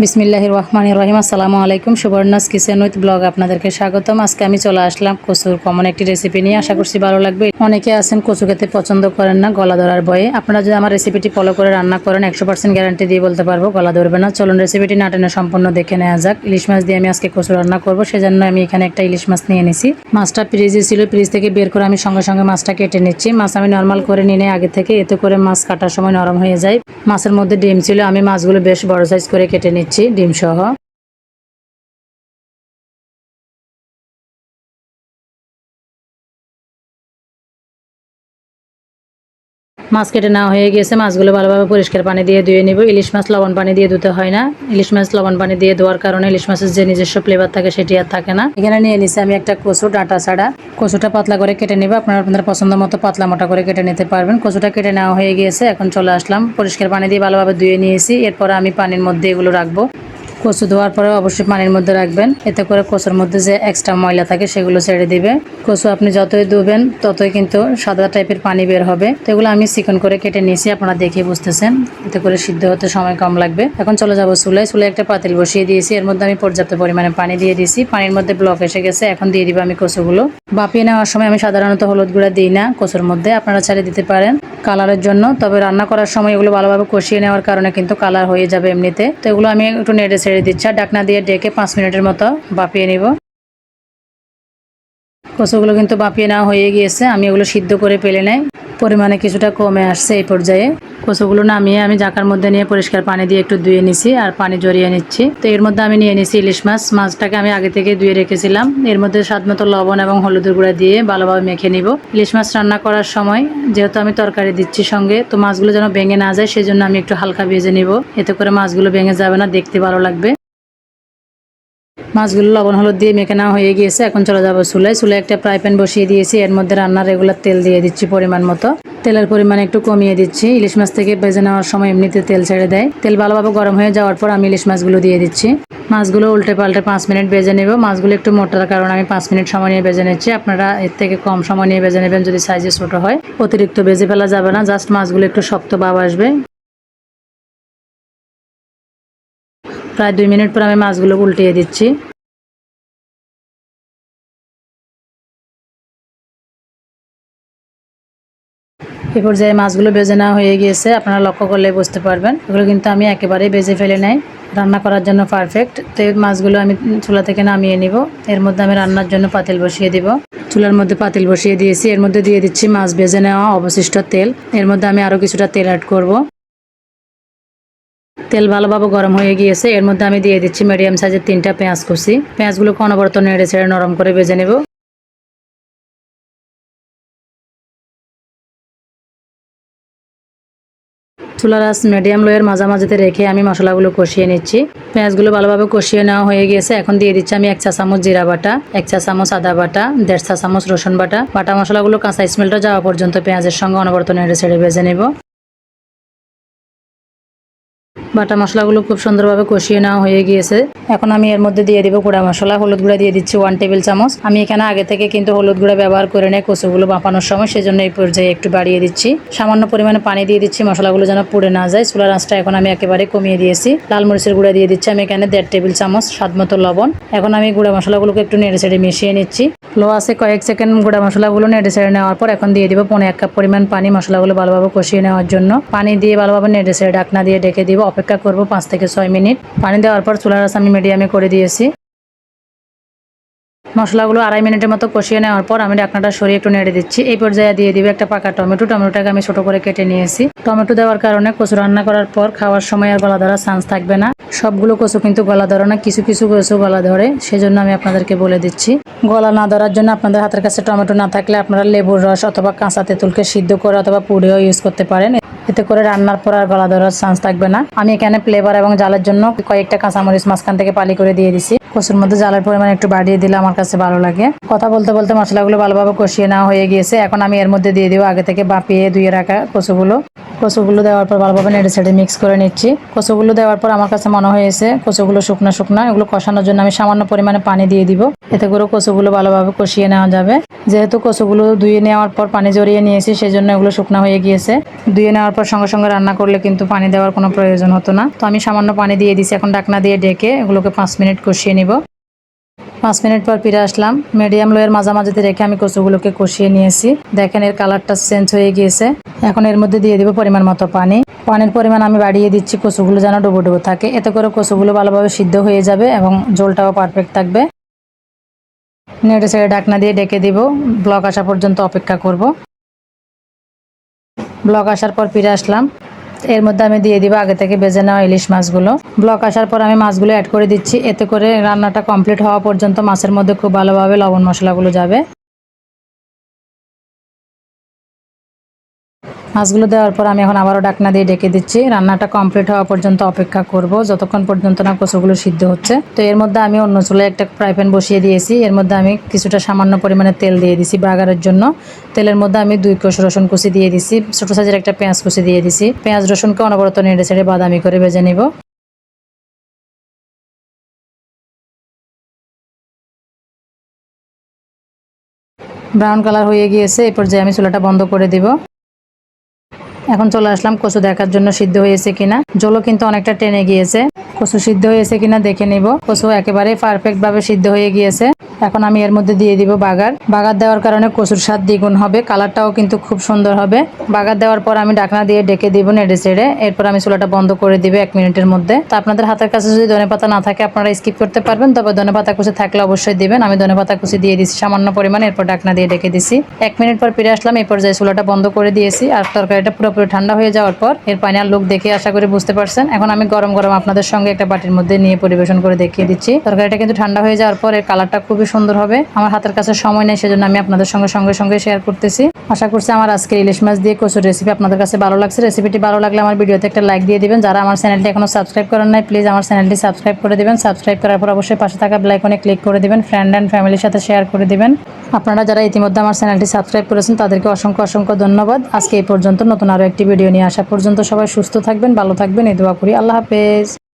বিসমিল্লাহির রহমানির রহিম। আসসালামু আলাইকুম। সুবর্ণাস কিচেন উইথ ব্লগ আপনাদেরকে স্বাগতম। আজকে আমি চলে আসলাম কচুর কমন একটি রেসিপি নিয়ে। আশা করছি ভালো লাগবে। অনেকে আছেন কচু খেতে পছন্দ করেন না গলা ধরার ভয়ে। আপনারা যদি আমার রেসিপিটি ফলো করে রান্না করেন 100% গ্যারান্টি দিয়ে বলতে পারবো গলা ধরবে না। চলুন রেসিপিটি না টেনে সম্পূর্ণ দেখে নেওয়া যাক। ইলিশ মাছ দিয়ে আমি আজকে কচু রান্না করবো, সেজন্য আমি এখানে একটা ইলিশ মাছ নিয়ে নিছি। মাছটা ফ্রিজে ছিল, ফ্রিজ থেকে বের করে আমি সঙ্গে সঙ্গে মাছটা কেটে নিচ্ছি। মাছ আমি নর্মাল করে নিয়ে আগে থেকে, এতে করে মাছ কাটার সময় নরম হয়ে যায়। মাছের মধ্যে ডিম ছিল, আমি মাছগুলো বেশ বড় সাইজ করে কেটে নিচ্ছি ডিম সহ। মাছ কেটে নেওয়া হয়ে গেছে। মাছগুলো ভালোভাবে পরিষ্কার পানি দিয়ে ধুয়ে নিব। ইলিশ মাছ লবণ পানি দিয়ে ধুতে হয় না। ইলিশ মাছ লবণ পানি দিয়ে ধোয়ার কারণে ইলিশ মাছের যে নিজস্ব ফ্লেভার থাকে সেটি আর থাকে না। এখানে নিয়ে নিছি আমি একটা কচু ডাঁটা ছাড়া। কচুটা পাতলা করে কেটে নেব। আপনারা আপনাদের পছন্দ মতো পাতলা মোটা করে কেটে নিতে পারবেন। কচুটা কেটে নেওয়া হয়ে গিয়েছে। এখন চলে আসলাম, পরিষ্কার পানি দিয়ে ভালোভাবে ধুয়ে নিয়েছি। এরপর আমি পানির মধ্যে এগুলো রাখবো। কচু ধোয়ার পরে অবশ্যই পানির মধ্যে রাখবেন, এতে করে কচুর মধ্যে যে এক্সট্রা ময়লা থাকে সেগুলো ছেড়ে দিবে। কচু আপনি যতই ধুবেন ততই কিন্তু সাদা টাইপের পানি বের হবে। তো এগুলো আমি চিকন করে কেটে নিয়েছি, আপনারা দেখে বুঝতেছেন। এতে করে সিদ্ধ হতে সময় কম লাগবে। এখন চলে যাবো চুলায়। চুলায় একটা পাতিল বসিয়ে দিয়েছি, এর মধ্যে আমি পর্যাপ্ত পরিমাণে পানি দিয়ে দিয়েছি। পানির মধ্যে ব্লক এসে গেছে, এখন দিয়ে দিব আমি কচুগুলো। ভাপিয়ে নেওয়ার সময় আমি সাধারণত হলুদ গুঁড়া দিই না কচুর মধ্যে, আপনারা চালিয়ে দিতে পারেন কালারের জন্য। তবে রান্না করার সময় এগুলো ভালোভাবে কষিয়ে নেওয়ার কারণে কিন্তু কালার হয়ে যাবে এমনিতে। তো এগুলো আমি একটু নেড়ে ছেড়ে দিচ্ছি, ঢাকনা দিয়ে ডেকে 5 মিনিটের মতো ভাপিয়ে নিব। কচুগুলো কিন্তু ভাপিয়ে নেওয়া হয়ে গিয়েছে। আমি এগুলো সিদ্ধ করে পেলে নেই, পরিমাণে কিছুটা কমে আসছে। এই পর্যায়ে কচুগুলো নামিয়ে আমি জাকার মধ্যে নিয়ে পরিষ্কার পানি দিয়ে একটু ধুয়ে নিছি আর পানি জড়িয়ে নিচ্ছি। তো এর মধ্যে আমি নিয়ে নিছি ইলিশ মাছ। মাছটাকে আমি আগে থেকে ধুয়ে রেখেছিলাম। এর মধ্যে স্বাদ মতো লবণ এবং হলুদের গুঁড়া দিয়ে ভালোভাবে মেখে নিব। ইলিশ মাছ রান্না করার সময় যেহেতু আমি তরকারি দিচ্ছি সঙ্গে, তো মাছগুলো যেন ভেঙে না যায় সেজন্য আমি একটু হালকা ভেজে নিব। এতে করে মাছগুলো ভেঙে যাবে না, দেখতে ভালো লাগবে। মাছগুলো লবণ হলুদ দিয়ে মেখে নেওয়া হয়ে গিয়েছে। এখন চলে যাবো চুলায়। চুলায় একটা ফ্রাই প্যান বসিয়ে দিয়েছি, এর মধ্যে রান্নার রেগুলার তেল দিয়ে দিচ্ছি পরিমাণ মতো। তেলের পরিমাণ একটু কমিয়ে দিচ্ছি। ইলিশ মাছ থেকে ভেজে নেওয়ার সময় এমনিতে তেল ছেড়ে দেয়। তেল ভালোভাবে গরম হয়ে যাওয়ার পর আমি ইলিশ মাছগুলো দিয়ে দিচ্ছি। মাছগুলো উল্টে পাল্টে 5 মিনিট ভেজে নেব। মাছগুলো একটু মোটার কারণে আমি 5 মিনিট সময় নিয়ে ভেজে নিচ্ছি। আপনারা এর থেকে কম সময় নিয়ে ভেজে নেবেন যদি সাইজে ছোট হয়। অতিরিক্ত ভেজে ফেলা যাবে না, জাস্ট মাছগুলো একটু শক্ত ভাব আসবে। প্রায় 2 মিনিট পর আমি মাছগুলো উল্টিয়ে দিচ্ছি। এ পর্যায়ে মাছগুলো ভেজে নেওয়া হয়ে গিয়েছে, আপনারা লক্ষ্য করলে বুঝতে পারবেন। এগুলো কিন্তু আমি একেবারেই ভেজে ফেলে নাই, রান্না করার জন্য পারফেক্ট। তো এই মাছগুলো আমি চুলা থেকে নামিয়ে নিব। এর মধ্যে আমি রান্নার জন্য পাতিল বসিয়ে দিব। চুলার মধ্যে পাতিল বসিয়ে দিয়েছি, এর মধ্যে দিয়ে দিচ্ছি মাছ ভেজে নেওয়া অবশিষ্ট তেল। এর মধ্যে আমি আরও কিছুটা তেল অ্যাড করব। তেল ভালোভাবে গরম হয়ে গিয়েছে, এর মধ্যে আমি দিয়ে দিচ্ছি মিডিয়াম সাইজের 3টা পেঁয়াজ কুচি। পেঁয়াজগুলোকে অনবরত নেড়ে ছেড়ে নরম করে ভেজে নেব। চুলার আঁচ মিডিয়াম লোয়ের মাঝামাঝিতে রেখে আমি মশলাগুলো কষিয়ে নিচ্ছি। পেঁয়াজগুলো ভালোভাবে কষিয়ে নেওয়া হয়ে গেছে। এখন দিয়ে দিচ্ছি আমি 1 চা চামচ জিরা বাটা, 1 চা চামচ আদা বাটা, 1.5 চা চামচ রসুন বাটা। বাটা মশলাগুলো কাঁচা স্মেলটা যাওয়া পর্যন্ত পেঁয়াজের সঙ্গে অনবরত নেড়ে ছেড়ে ভেজে নেব। বাটা মশলাগুলো খুব সুন্দরভাবে কষিয়ে নেওয়া হয়ে গিয়েছে। এখন আমি এর মধ্যে দিয়ে দিব গুঁড়া মশলা। হলুদ গুঁড়া দিয়ে দিচ্ছি 1 টেবিল চামচ। আমি এখানে আগে থেকে কিন্তু হলুদ গুঁড়া ব্যবহার করে নেই কচুগুলো বাঁপানোর সময়, সেজন্য এই পর্যায়ে একটু বাড়িয়ে দিচ্ছি। সামান্য পরিমাণে পানি দিয়ে দিচ্ছি, মশলাগুলো যেন পুড়ে না যায়। চুলার আঁচটা এখন আমি একেবারে কমিয়ে দিয়েছি। লাল মরিচের গুঁড়া দিয়ে দিচ্ছি আমি এখানে 1.5 টেবিল চামচ, স্বাদ মতো লবণ। এখন আমি গুঁড়া মশলাগুলোকে একটু নেড়ে ছেড়ে মিশিয়ে নিচ্ছি। লো আছে কয়েক সেকেন্ড গুঁড়া মশলাগুলো নেড়ে ছেড়ে নেওয়ার পর এখন দিয়ে দিব 1 কাপ পরিমাণ পানি, মশলাগুলো ভালোভাবে কষিয়ে নেওয়ার জন্য। পানি দিয়ে ভালোভাবে নেড়ে ছেড়ে ঢাকনা দিয়ে ঢেকে দিব। অপেক্ষা করব 5 থেকে 6 মিনিট। পানি দেওয়ার পর চুলার আঁচ আমি মিডিয়ামে করে দিয়েছি। মশলাগুলো 2.5 মিনিটের মতো কষিয়ে নেওয়ার পর আমি ঢাকনাটা সরিয়ে একটু নেড়ে দিচ্ছি। এই পর্যায়ে দিয়ে দিব একটা পাকা টমেটো। টমেটোটাকে আমি ছোট করে কেটে নিয়েছি। টমেটো দেওয়ার কারণে কচু রান্না করার পর খাওয়ার সময় আর গলা ধরার চান্স থাকবে না। সবগুলো কচু কিন্তু গলা ধরে না, কিছু কিছু কচু গলা ধরে, সেজন্য আমি আপনাদেরকে বলে দিচ্ছি। গলা না ধরার জন্য আপনাদের হাতের কাছে টমেটো না থাকলে আপনারা লেবুর রস অথবা কাঁচা তেঁতুলকে সিদ্ধ করে অথবা পুড়েও ইউজ করতে পারেন। এতে করে রান্নার পর আর গলা ধরার চান্স থাকবে না। আমি এখানে ফ্লেভার এবং জালের জন্য কয়েকটা কাঁচামরিচ মাঝখান থেকে ফালি করে দিয়ে দিছি। কচুর মধ্যে জালের পরিমাণ একটু বাড়িয়ে দিলে আমার কাছে ভালো লাগে। কথা বলতে বলতে মশলাগুলো ভালোভাবে কষিয়ে নেওয়া হয়ে গিয়েছে। এখন আমি এর মধ্যে দিয়ে দিব আগে থেকে ভাপিয়ে ধুয়ে রাখা কচুগুলো। কচুগুলো দেওয়ার পর ভালোভাবে নেড়ে ছেড়ে মিক্স করে নিচ্ছি। কচুগুলো দেওয়ার পর আমার কাছে মনে হয়েছে কচুগুলো শুকনো শুকনো, এগুলো কষানোর জন্য আমি সামান্য পরিমাণে পানি দিয়ে দিব, এতে করে কচুগুলো ভালোভাবে কষিয়ে নেওয়া যাবে। যেহেতু কচুগুলো ধুয়ে নেওয়ার পর পানি জড়িয়ে নিয়েছি, সেই জন্য এগুলো শুকনো হয়ে গিয়েছে। ধুয়ে নেওয়ার পর সঙ্গে সঙ্গে রান্না করলে কিন্তু পানি দেওয়ার কোনো প্রয়োজন হতো না। তো আমি সামান্য পানি দিয়ে দিছি। এখন ঢাকনা দিয়ে ডেকে এগুলোকে 5 মিনিট কষিয়ে নিব। 5 মিনিট পর ফিরে আসলাম। মিডিয়াম লোয়ের মাঝামাঝিতে রেখে আমি কচুগুলোকে কষিয়ে নিয়েছি। দেখেন এর কালারটা চেঞ্জ হয়ে গিয়েছে। এখন এর মধ্যে দিয়ে দিব পরিমাণ মতো পানি। পানির পরিমাণ আমি বাড়িয়ে দিচ্ছি, কচুগুলো যেন ডুবো ডুবো থাকে, এতে করে কচুগুলো ভালোভাবে সিদ্ধ হয়ে যাবে এবং ঝোলটাও পারফেক্ট থাকবে। নেড়ে ছেড়ে ঢাকনা দিয়ে ডেকে দিব। ব্লক আসা পর্যন্ত অপেক্ষা করব। ব্লক আসার পর ফিরে আসলাম। এর মধ্যে আমি দিয়ে দিব আগে থেকে ভেজে নেওয়া ইলিশ মাছগুলো। ব্লক আসার পর আমি মাছগুলো অ্যাড করে দিচ্ছি, এতে করে রান্নাটা কমপ্লিট হওয়া পর্যন্ত মাছের মধ্যে খুব ভালোভাবে লবণ মশলাগুলো যাবে। মাছগুলো দেওয়ার পর আমি এখন আবারও ঢাকনা দিয়ে ডেকে দিচ্ছি। রান্নাটা কমপ্লিট হওয়া পর্যন্ত অপেক্ষা করব, যতক্ষণ পর্যন্ত না কচুগুলো সিদ্ধ হচ্ছে। তো এর মধ্যে আমি অন্য চুলায় একটা ফ্রাই প্যান বসিয়ে দিয়েছি। এর মধ্যে আমি কিছুটা সামান্য পরিমাণে তেল দিয়ে দিছি বাগারের জন্য। তেলের মধ্যে আমি 2 কোষ রসুন কুচি দিয়ে দিছি, ছোট সাইজের একটা পেঁয়াজ কুচি দিয়ে দিছি। পেঁয়াজ রসুনকে অনবরত নেড়ে ছেড়ে বাদামি করে ভেজে নিব। ব্রাউন কালার হয়ে গিয়েছে, এই পর্যায়ে আমি চুলাটা বন্ধ করে দিব। এখন চলে আসলাম কচু দেখার জন্য সিদ্ধ হয়েছে কিনা। জলও কিন্তু অনেকটা টেনে গিয়েছে। কচু সিদ্ধ হয়েছে কিনা দেখে নিব। কচু একেবারে পারফেক্ট ভাবে সিদ্ধ হয়ে গিয়েছে। এখন আমি এর মধ্যে দিয়ে দিব বাগার। বাগার দেওয়ার কারণে কচুর স্বাদ দ্বিগুণ হবে, কালারটাও কিন্তু খুব সুন্দর হবে। বাগার দেওয়ার পর আমি ঢাকনা দিয়ে ডেকে দিব নেড়ে ছেড়ে। এরপর আমি চুলাটা বন্ধ করে দিব 1 মিনিটের মধ্যে। তো আপনাদের হাতের কাছে যদি ধনেপাতা না থাকে আপনারা স্কিপ করতে পারবেন, তবে ধনেপাতা কুচি থাকলে অবশ্যই দিবেন। আমি ধনেপাতা কুচি দিয়ে দিচ্ছি সামান্য পরিমাণে, এরপর ঢাকনা দিয়ে ডেকে দিছি। 1 মিনিট পর ফিরে আসলাম। এই পর্যায়ে চুলাটা বন্ধ করে দিয়েছি। আর তরকারিটা পুরোপুরি ঠান্ডা হয়ে যাওয়ার পর এর পানির লুক দেখে আশা করি বুঝতে পারছেন। এখন আমি গরম গরম আপনাদের সঙ্গে একটা বাটির মধ্যে নিয়ে পরিবেশন করে দেখিয়ে দিচ্ছি। তরকারিটা কিন্তু ঠান্ডা হয়ে যাওয়ার পর এর কালারটা খুবই সুন্দর হবে। আমার হাতের কাছে সময় নেই, সেজন্য আমি আপনাদের সঙ্গে সঙ্গে সঙ্গে শেয়ার করতেছি। আশা করছি আমার আজকের ইলিশ মাছ দিয়ে কচুর রেসিপি আপনাদের কাছে ভালো লাগছে। রেসিপিটি ভালো লাগলে আমার ভিডিওতে একটা লাইক দিয়ে দিবেন। যারা আমার চ্যানেলটি এখনো সাবস্ক্রাইব করেন নাই, প্লিজ আমার চ্যানেলটি সাবস্ক্রাইব করে দিবেন। সাবস্ক্রাইব করার পর অবশ্যই পাশে থাকা বেল আইকনে ক্লিক করে দিবেন। ফ্রেন্ড অ্যান্ড ফ্যামিলির সাথে শেয়ার করে দিবেন। আপনারা যারা ইতিমধ্যে আমার চ্যানেলটি সাবস্ক্রাইব করেছেন তাদেরকে অসংখ্য অসংখ্য ধন্যবাদ। আজকে এই পর্যন্ত। নতুন আরো একটি ভিডিও নিয়ে আসা পর্যন্ত সবাই সুস্থ থাকবেন, ভালো থাকবেন, এই দোয়া করি। আল্লাহ হাফেজ।